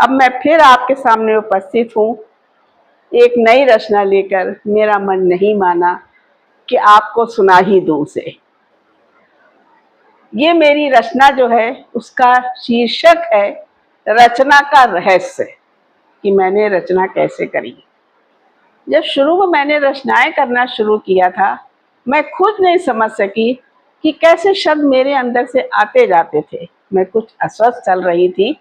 अब मैं फिर आपके सामने उपस्थित हूँ एक नई रचना लेकर। मेरा मन नहीं माना कि आपको सुना ही दूं उसे। ये मेरी रचना जो है उसका शीर्षक है रचना का रहस्य, कि मैंने रचना कैसे करी। जब शुरू में मैंने रचनाएं करना शुरू किया था, मैं खुद नहीं समझ सकी कि कैसे शब्द मेरे अंदर से आते जाते थे। मैं कुछ अस्वस्थ चल रही थी,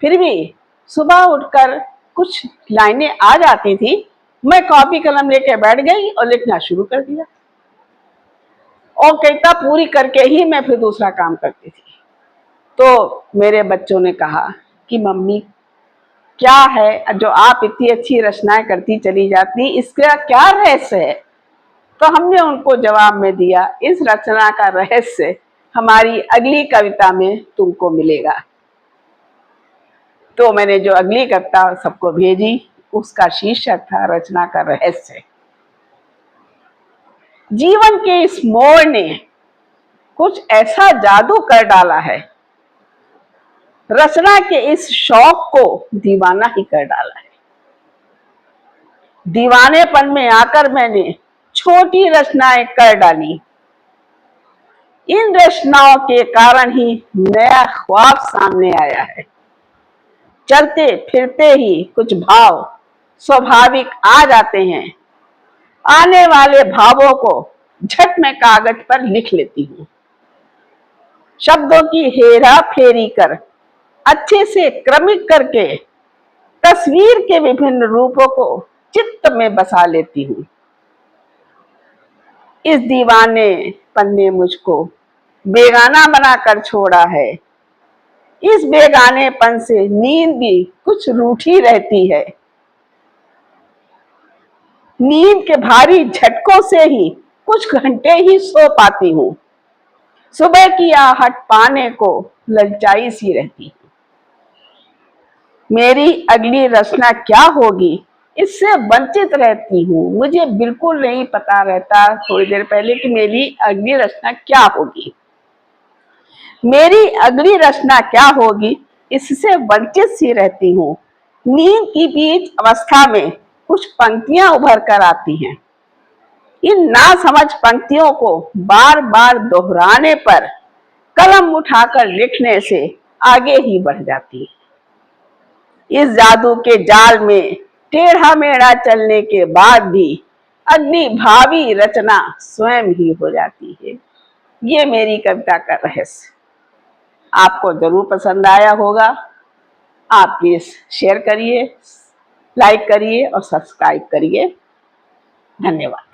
फिर भी सुबह उठकर कुछ लाइनें आ जाती थी, मैं कॉपी कलम लेके बैठ गई और लिखना शुरू कर दिया। और कविता पूरी करके ही मैं फिर दूसरा काम करती थी। तो मेरे बच्चों ने कहा कि मम्मी क्या है जो आप इतनी अच्छी रचनाएं करती चली जाती, इसका क्या रहस्य है। तो हमने उनको जवाब में दिया, इस रचना का रहस्य हमारी अगली कविता में तुमको मिलेगा। तो मैंने जो अगली कविता सबको भेजी, उसका शीर्षक था रचना का रहस्य। जीवन के इस मोड़ ने कुछ ऐसा जादू कर डाला है, रचना के इस शौक को दीवाना ही कर डाला है। दीवानेपन में आकर मैंने छोटी रचनाएं कर डाली, इन रचनाओं के कारण ही नया ख्वाब सामने आया है। चलते फिरते ही कुछ भाव स्वाभाविक आ जाते हैं, आने वाले भावों को झट में कागज पर लिख लेती हूँ। शब्दों की हेरा फेरी कर अच्छे से क्रमिक करके तस्वीर के विभिन्न रूपों को चित्त में बसा लेती हूँ। इस दीवानेपन ने मुझको बेगाना बनाकर छोड़ा है, इस बेगानेपन से नींद भी कुछ रूठी रहती है। नींद के भारी झटकों से ही कुछ घंटे ही सो पाती हूँ। सुबह की आहट पाने को ललचाई सी रहती है। मेरी अगली रचना क्या होगी, इससे वंचित रहती हूँ। मुझे बिल्कुल नहीं पता रहता थोड़ी देर पहले कि मेरी अगली रचना क्या होगी। मेरी अगली रचना क्या होगी, इससे वंचित सी रहती हूँ। नींद की बीच अवस्था में कुछ पंक्तियां उभर कर आती हैं। इन नासमझ पंक्तियों को बार बार दोहराने पर कलम उठाकर लिखने से आगे ही बढ़ जाती है। इस जादू के जाल में टेढ़ा मेढ़ा चलने के बाद भी अगली भावी रचना स्वयं ही हो जाती है। ये मेरी कविता का रहस्य। आपको जरूर पसंद आया होगा। आप प्लीज शेयर करिए, लाइक करिए और सब्सक्राइब करिए। धन्यवाद।